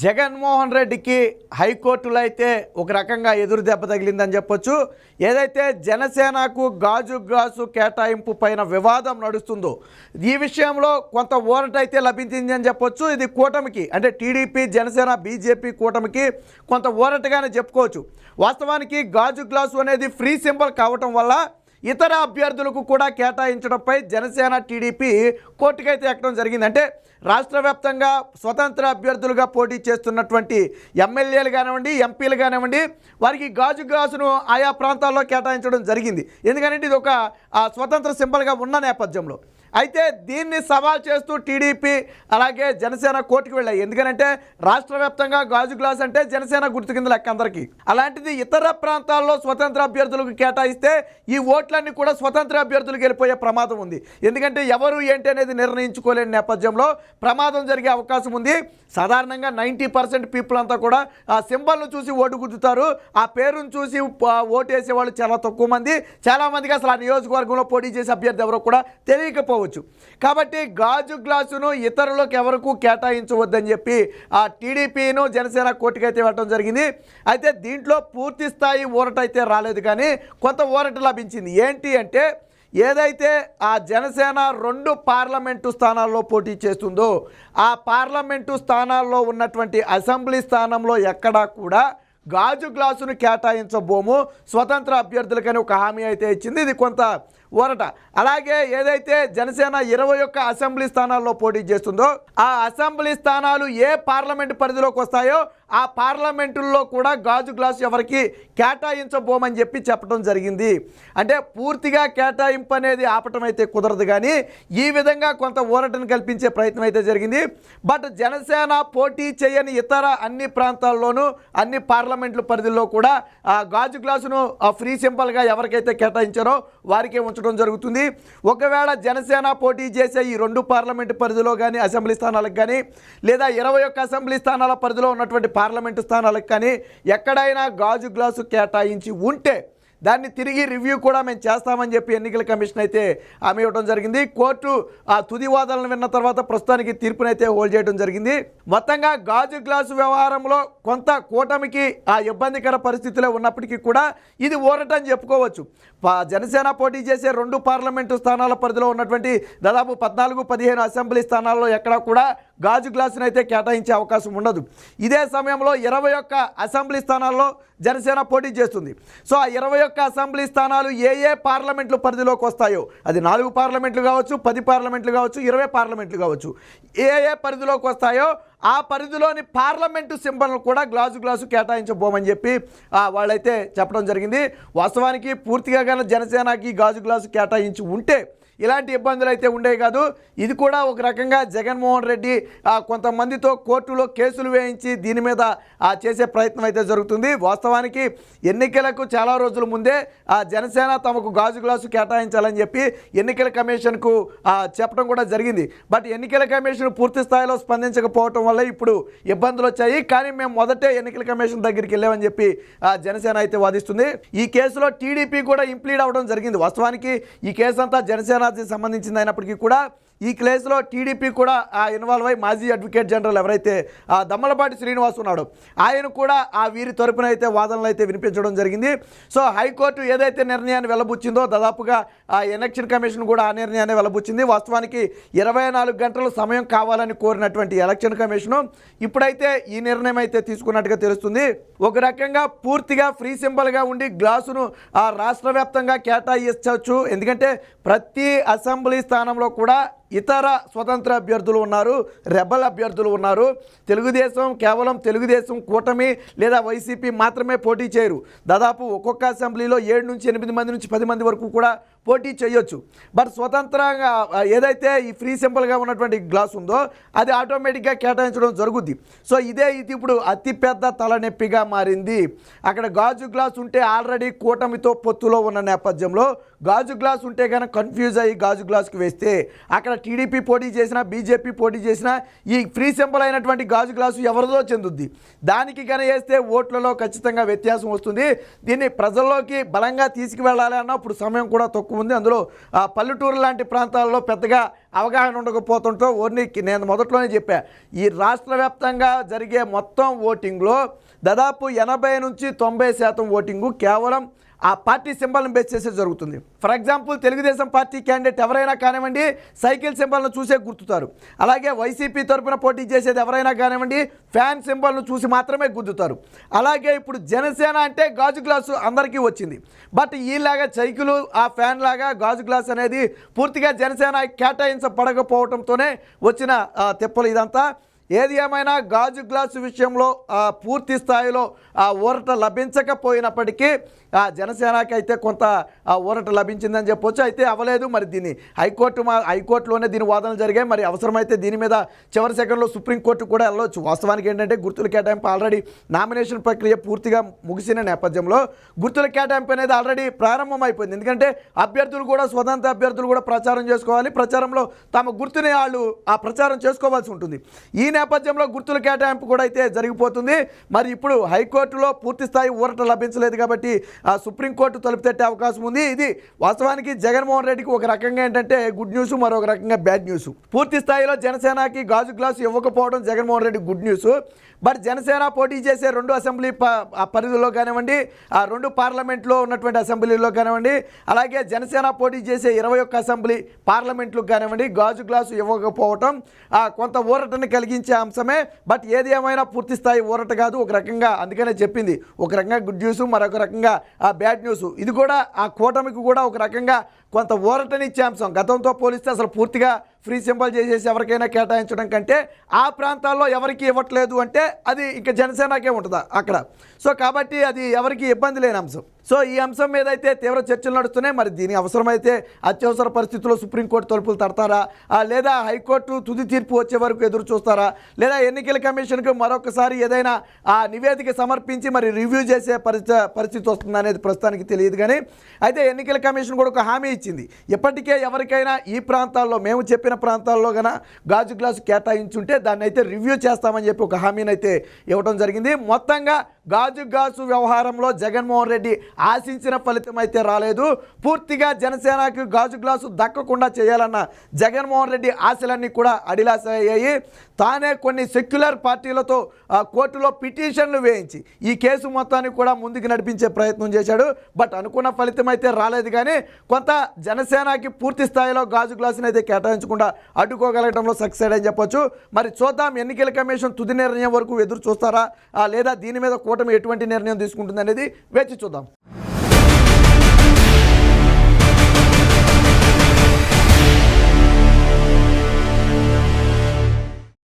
జగన్మోహన్ రెడ్డికి హైకోర్టులో అయితే ఒక రకంగా ఎదురు దెబ్బ తగిలిందని చెప్పొచ్చు. ఏదైతే జనసేనకు గాజు గ్లాసు కేటాయింపు పైన వివాదం నడుస్తుందో ఈ విషయంలో కొంత ఊరట అయితే లభించింది అని చెప్పొచ్చు. ఇది కూటమికి అంటే టీడీపీ, జనసేన, బీజేపీ కూటమికి కొంత ఊరటగానే చెప్పుకోవచ్చు. వాస్తవానికి గాజు గ్లాసు అనేది ఫ్రీ సింబల్ కావటం వల్ల ఇతర అభ్యర్థులకు కూడా కేటాయించడంపై జనసేన, టీడీపీ కోర్టుకైతే ఎక్కడం జరిగింది. అంటే రాష్ట్ర వ్యాప్తంగా స్వతంత్ర అభ్యర్థులుగా పోటీ చేస్తున్నటువంటి ఎమ్మెల్యేలు కానివ్వండి, ఎంపీలు కానివ్వండి, వారికి గాజు గ్లాసును ఆయా ప్రాంతాల్లో కేటాయించడం జరిగింది. ఎందుకంటే ఇది ఒక స్వతంత్ర సింబల్గా ఉన్న నేపథ్యంలో అయితే దీన్ని సవాల్ చేస్తూ టీడీపీ అలాగే జనసేన కోర్టుకు వెళ్ళాయి. ఎందుకంటే రాష్ట్ర వ్యాప్తంగా గాజు గ్లాస్ అంటే జనసేన గుర్తు కింద లెక్క అందరికీ. అలాంటిది ఇతర ప్రాంతాల్లో స్వతంత్ర అభ్యర్థులకు కేటాయిస్తే ఈ ఓట్లన్నీ కూడా స్వతంత్ర అభ్యర్థులకు వెళ్ళిపోయే ప్రమాదం ఉంది. ఎందుకంటే ఎవరు ఏంటి అనేది నిర్ణయించుకోలేని నేపథ్యంలో ప్రమాదం జరిగే అవకాశం ఉంది. సాధారణంగా 90% పీపుల్ అంతా కూడా ఆ సింబల్ను చూసి ఓటు గుర్తుతారు. ఆ పేరును చూసి ఓటు వేసేవాళ్ళు చాలా తక్కువ మంది. చాలామందికి అసలు ఆ నియోజకవర్గంలో పోటీ చేసే అభ్యర్థి ఎవరో కూడా తెలియకపోవచ్చు. కాబట్టి గాజు గ్లాసును ఇతరులకు ఎవరికి కేటాయించవద్దని చెప్పి ఆ టీడీపీను జనసేన కోర్టుకైతే వెళ్ళడం జరిగింది. అయితే దీంట్లో పూర్తి స్థాయి ఊరట అయితే రాలేదు, కానీ కొంత ఊరట లభించింది. ఏంటి అంటే ఏదైతే ఆ జనసేన 2 పార్లమెంటు స్థానాల్లో పోటీ చేస్తుందో ఆ పార్లమెంటు స్థానాల్లో ఉన్నటువంటి అసెంబ్లీ స్థానంలో ఎక్కడా కూడా గాజు గ్లాసును కేటాయించబోము, స్వతంత్ర అభ్యర్థులకని ఒక హామీ అయితే ఇచ్చింది. ఇది కొంత ఊరట. అలాగే ఏదైతే జనసేన 21 అసెంబ్లీ స్థానాల్లో పోటీ చేస్తుందో ఆ అసెంబ్లీ స్థానాలు ఏ పార్లమెంటు పరిధిలోకి వస్తాయో ఆ పార్లమెంటుల్లో కూడా గాజు గ్లాసు ఎవరికి కేటాయించబోమని చెప్పి చెప్పడం జరిగింది. అంటే పూర్తిగా కేటాయింపు అనేది ఆపటం అయితే కుదరదు, కానీ ఈ విధంగా కొంత ఊరటను కల్పించే ప్రయత్నం అయితే జరిగింది. బట్ జనసేన పోటీ చేయని ఇతర అన్ని ప్రాంతాల్లోనూ అన్ని పార్లమెంట్ల పరిధిలో కూడా ఆ గాజు గ్లాసును ఫ్రీ సింబల్గా ఎవరికైతే కేటాయించారో వారికే ఉంచడం జరుగుతుంది. ఒకవేళ జనసేన పోటీ చేసే ఈ 2 పార్లమెంటు పరిధిలో కానీ అసెంబ్లీ స్థానాలకు కానీ లేదా 21 అసెంబ్లీ స్థానాల పరిధిలో ఉన్నటువంటి పార్లమెంటు స్థానాలకు కానీ ఎక్కడైనా గాజు గ్లాసు కేటాయించి ఉంటే దాన్ని తిరిగి రివ్యూ కూడా మేము చేస్తామని చెప్పి ఎన్నికల కమిషన్ అయితే హామీ ఇవ్వడం జరిగింది. కోర్టు ఆ తుది వాదనలు విన్న తర్వాత ప్రస్తుతానికి తీర్పునైతే హోల్డ్ చేయడం జరిగింది. మొత్తంగా గాజు గ్లాసు వ్యవహారంలో కొంత కూటమికి ఆ ఇబ్బందికర పరిస్థితిలో ఉన్నప్పటికీ కూడా ఇది ఊరటని చెప్పుకోవచ్చు. జనసేన పోటీ చేసే 2 పార్లమెంటు స్థానాల పరిధిలో ఉన్నటువంటి దాదాపు 14-15 అసెంబ్లీ స్థానాల్లో ఎక్కడా కూడా గాజు గ్లాసును అయితే కేటాయించే అవకాశం ఉండదు. ఇదే సమయంలో 21 అసెంబ్లీ స్థానాల్లో జనసేన పోటీ చేస్తుంది. సో ఆ 21 అసెంబ్లీ స్థానాలు ఏ పార్లమెంట్ల పరిధిలోకి వస్తాయో అది 4 పార్లమెంట్లు కావచ్చు, 10 పార్లమెంట్లు కావచ్చు, 20 పార్లమెంట్లు కావచ్చు, ఏ పరిధిలోకి వస్తాయో ఆ పరిధిలోని పార్లమెంటు సింబల్ను కూడా గ్లాసు కేటాయించబోమని చెప్పి వాళ్ళైతే చెప్పడం జరిగింది. వాస్తవానికి పూర్తిగా కానీ జనసేనకి గాజు గ్లాసు కేటాయించి ఉంటే ఇలాంటి ఇబ్బందులు అయితే ఉండేవి కాదు. ఇది కూడా ఒక రకంగా జగన్మోహన్ రెడ్డి కొంతమందితో కోర్టులో కేసులు వేయించి దీని మీద చేసే ప్రయత్నం అయితే జరుగుతుంది. వాస్తవానికి ఎన్నికలకు చాలా రోజుల ముందే జనసేన తమకు గాజు గ్లాసు కేటాయించాలని చెప్పి ఎన్నికల కమిషన్కు చెప్పడం కూడా జరిగింది. బట్ ఎన్నికల కమిషన్ పూర్తి స్థాయిలో స్పందించకపోవటం వల్ల ఇప్పుడు ఇబ్బందులు వచ్చాయి. కానీ మేము మొదటే ఎన్నికల కమిషన్ దగ్గరికి వెళ్ళామని చెప్పి జనసేన అయితే వాదిస్తుంది. ఈ కేసులో టీడీపీ కూడా ఇంప్లీడ్ అవ్వడం జరిగింది. వాస్తవానికి ఈ కేసు అంతా జనసేన సంబంధించింది అయినప్పటికీ కూడా ఈ కేసులో టీడీపీ కూడా ఇన్వాల్వ్ అయ్యి మాజీ అడ్వకేట్ జనరల్ ఎవరైతే దమ్మలపాటి శ్రీనివాస్ ఉన్నాడో ఆయన కూడా వీరి తరపున అయితే వాదనలు అయితే వినిపించడం జరిగింది. సో హైకోర్టు ఏదైతే నిర్ణయాన్ని వెల్లబుచ్చిందో దాదాపుగా ఎలక్షన్ కమిషన్ కూడా ఆ నిర్ణయాన్ని వెల్లబుచ్చింది. వాస్తవానికి 24 గంటల సమయం కావాలని కోరినటువంటి ఎలక్షన్ కమిషను ఇప్పుడైతే ఈ నిర్ణయం అయితే తీసుకున్నట్టుగా తెలుస్తుంది. ఒక రకంగా పూర్తిగా ఫ్రీ సింబల్గా ఉండి గ్లాసును రాష్ట్ర వ్యాప్తంగా కేటాయించవచ్చు. ఎందుకంటే ప్రతి అసెంబ్లీ స్థానంలో కూడా ఇతర స్వతంత్ర అభ్యర్థులు ఉన్నారు, రెబల్ అభ్యర్థులు ఉన్నారు. కేవలం తెలుగుదేశం కూటమి లేదా వైసీపీ మాత్రమే పోటీ చేయరు. దాదాపు ఒక్కొక్క అసెంబ్లీలో 7 నుంచి 8 మంది నుంచి 10 మంది వరకు కూడా పోటీ చేయొచ్చు. బట్ స్వతంత్రంగా ఏదైతే ఈ ఫ్రీ సింబల్గా ఉన్నటువంటి గ్లాస్ ఉందో అది ఆటోమేటిక్గా కేటాయించడం జరుగుద్ది. సో ఇది ఇప్పుడు అతిపెద్ద తలనొప్పిగా మారింది. అక్కడ గాజు గ్లాస్ ఉంటే ఆల్రెడీ కూటమితో పొత్తులో ఉన్న నేపథ్యంలో గాజు గ్లాస్ ఉంటే కనుక కన్ఫ్యూజ్ అయ్యి గాజు గ్లాస్కి వేస్తే అక్కడ టీడీపీ పోటీ చేసినా బీజేపీ పోటీ చేసినా ఈ ఫ్రీ సింబల్ అయినటువంటి గాజు గ్లాసు ఎవరిదో చెందుద్ది. దానికి కనుక వేస్తే ఓట్లలో ఖచ్చితంగా వ్యత్యాసం వస్తుంది. దీన్ని ప్రజల్లోకి బలంగా తీసుకువెళ్ళాలి అన్నప్పుడు సమయం కూడా తక్కువ ఎక్కువ ఉంది. అందులో పల్లెటూరు లాంటి ప్రాంతాల్లో పెద్దగా అవగాహన ఉండకపోతుంటో నేను మొదట్లోనే చెప్పా, ఈ రాష్ట్ర వ్యాప్తంగా జరిగే మొత్తం ఓటింగ్లో దాదాపు 80 నుంచి 90% ఓటింగు కేవలం ఆ పార్టీ సింబల్ని బేస్ చేసే జరుగుతుంది. For example Telugu Desam party candidate ఎవరైనా కానివ్వండి సైకిల్ సింబల్ను చూసే గుర్తుతారు. అలాగే వైసీపీ తరఫున పోటీ చేసేది ఎవరైనా కానివ్వండి ఫ్యాన్ సింబల్ను చూసి మాత్రమే గుర్తుతారు. అలాగే ఇప్పుడు జనసేన అంటే గాజు గ్లాసు అందరికీ వచ్చింది. బట్ ఈలాగా సైకిలు ఆ ఫ్యాన్ లాగా గాజు గ్లాస్ అనేది పూర్తిగా జనసేన కేటాయించబడకపోవడంతోనే వచ్చిన తిప్పలు ఇదంతా. ఏది ఏమైనా గాజు గ్లాసు విషయంలో పూర్తి స్థాయిలో ఊరట లభించకపోయినప్పటికీ జనసేనకి అయితే కొంత ఊరట లభించిందని చెప్పొచ్చు. అయితే అవ్వలేదు, మరి దీన్ని హైకోర్టులోనే దీని వాదనలు జరిగాయి. మరి అవసరమైతే దీని మీద చివరి సెకండ్లో సుప్రీంకోర్టు కూడా వెళ్ళవచ్చు. వాస్తవానికి ఏంటంటే గుర్తుల కేటాయింపు ఆల్రెడీ నామినేషన్ ప్రక్రియ పూర్తిగా ముగిసిన నేపథ్యంలో గుర్తుల కేటాయింపు అనేది ఆల్రెడీ ప్రారంభమైపోయింది. ఎందుకంటే అభ్యర్థులు కూడా స్వతంత్ర అభ్యర్థులు కూడా ప్రచారం చేసుకోవాలి. ప్రచారంలో తమ గుర్తుని వాళ్ళు ఆ ప్రచారం చేసుకోవాల్సి ఉంటుంది. ఈ నేపథ్యంలో గుర్తుల కేటాయింపు కూడా అయితే జరిగిపోతుంది. మరి ఇప్పుడు హైకోర్టులో పూర్తి స్థాయి ఊరట లభించలేదు కాబట్టి సుప్రీంకోర్టు తలుపు తట్టే అవకాశం ఉంది. ఇది వాస్తవానికి జగన్మోహన్ రెడ్డికి ఒక రకంగా ఏంటంటే గుడ్ న్యూస్, మరొక రకంగా బ్యాడ్ న్యూస్. పూర్తి స్థాయిలో జనసేనకి గాజు గ్లాసు ఇవ్వకపోవడం Jaganmohan Reddy good news. But Janasena పోటీ చేసే 2 అసెంబ్లీ పరిధిలో కానివ్వండి, ఆ 2 పార్లమెంట్లో ఉన్నటువంటి అసెంబ్లీలో కానివ్వండి, అలాగే జనసేన పోటీ చేసే 21 అసెంబ్లీ పార్లమెంట్లు కానివ్వండి గాజు గ్లాసు ఇవ్వకపోవటం కొంత ఊరటని కలిగించే అంశమే. బట్ ఏది ఏమైనా పూర్తి స్థాయి ఊరట కాదు. ఒక రకంగా అందుకనే చెప్పింది, ఒక రకంగా గుడ్ న్యూస్, మరొక రకంగా బ్యాడ్ న్యూస్. ఇది కూడా ఆ కూటమికి కూడా ఒక రకంగా కొంత ఊరటనిచ్చే అంశం. గతంతో పోలిస్తే అసలు పూర్తిగా ఫ్రీ సింబల్ చేసేసి ఎవరికైనా కేటాయించడం కంటే ఆ ప్రాంతాల్లో ఎవరికి ఇవ్వట్లేదు అంటే అది ఇంకా జనసేనకే ఉంటుందా అక్కడ. సో కాబట్టి అది ఎవరికి ఇబ్బంది లేని అంశం. సో ఈ అంశం మీద అయితే తీవ్ర చర్చలు నడుస్తున్నాయి. మరి దీని అవసరమైతే అత్యవసర పరిస్థితుల్లో సుప్రీంకోర్టు తలుపులు తడతారా, లేదా హైకోర్టు తుది తీర్పు వచ్చే వరకు ఎదురు చూస్తారా, లేదా ఎన్నికల కమిషన్కు మరొకసారి ఏదైనా నివేదిక సమర్పించి మరి రివ్యూ చేసే పరిస్థితి వస్తుందా అనేది ప్రస్తుతానికి తెలియదు. కానీ అయితే ఎన్నికల కమిషన్ కూడా ఒక హామీ ఇచ్చింది, ఇప్పటికే ఎవరికైనా ఈ ప్రాంతాల్లో మేము చెప్పిన ప్రాంతాల్లో కన్నా గాజు గ్లాసు కేటాయించుంటే దాన్ని అయితే రివ్యూ చేస్తామని చెప్పి ఒక హామీని అయితే ఇవ్వడం జరిగింది. మొత్తంగా గాజు గ్లాసు వ్యవహారంలో జగన్మోహన్ రెడ్డి ఆశించిన ఫలితం అయితే రాలేదు. పూర్తిగా జనసేనకు గాజు గ్లాసు దక్కకుండా చేయాలన్న జగన్మోహన్ రెడ్డి ఆశలన్నీ కూడా అడిలాస అయ్యాయి. తానే కొన్ని సెక్యులర్ పార్టీలతో కోర్టులో పిటిషన్లు వేయించి ఈ కేసు మొత్తాన్ని కూడా ముందుకు నడిపించే ప్రయత్నం చేశాడు. బట్ అనుకున్న ఫలితం అయితే రాలేదు. కానీ కొంత జనసేనకి పూర్తి స్థాయిలో గాజు గ్లాసుని అయితే కేటాయించకుండా అడ్డుకోగలగడంలో సక్సెస్ అని చెప్పొచ్చు. మరి చూద్దాం, ఎన్నికల కమిషన్ తుది నిర్ణయం వరకు ఎదురు చూస్తారా, లేదా దీని మీద కూటమి ఎటువంటి నిర్ణయం తీసుకుంటుంది అనేది వేచి చూద్దాం.